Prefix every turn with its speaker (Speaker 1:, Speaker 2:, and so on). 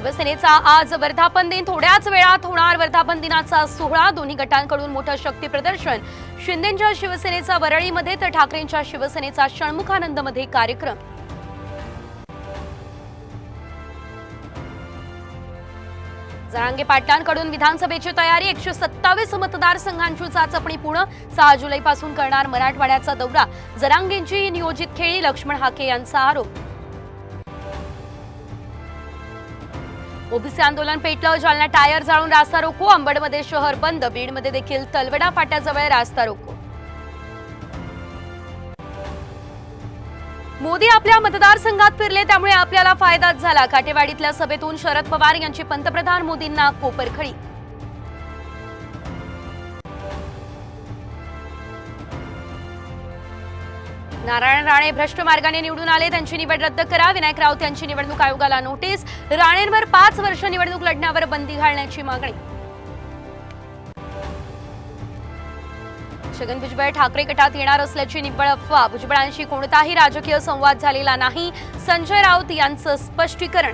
Speaker 1: शिवसेनेचा आज वर्धापन दिन। थोड्याच वेळात होणार वर्धापन दिनाचा सोहळा। दोन्ही गटांकडून मोठं शक्ती प्रदर्शन। शिंदेंच्या शिवसेनेचा वरळीमध्ये तर ठाकरेंच्या शिवसेनेचा षण्मुखानंदमध्ये कार्यक्रम। जरांगे पाटलांकडून विधानसभेची तयारी। 127 मतदारसंघांची चाचपणी पूर्ण। 6 जुलैपासून करणार मराठवाड्याचा दौरा। जरांगेंची नियोजित खेळी। लक्ष्मण हाके यांचा आरोप। ओबीसी आंदोलन पेटलं। जालना टायर जाळून रास्ता रोको। अंबडमध्ये शहर बंद। बीडमध्ये देखील तलवडा फाट्याजवळ रास्ता रोको। मोदी आपल्या मतदारसंघात फिरले त्यामुळे आपल्याला फायदाच झाला। काटेवाडीतल्या सभेतून शरद पवार यांची पंतप्रधान मोदींना कोपरखळी। नारायण राणे भ्रष्ट मार्गाने निवडून आले। त्यांची निवड रद्द करा। विनायक राऊत यांची निवडणूक आयोगाला नोटीस। राणेंवर 5 वर्ष निवडणूक लढण्यावर बंदी घालण्याची मागणी। छगन भुजबळ ठाकरे गटात येणार असल्याची निव्वळ अफवा। भुजबळांशी कोणताही राजकीय संवाद झालेला नाही। संजय राऊत यांचं स्पष्टीकरण।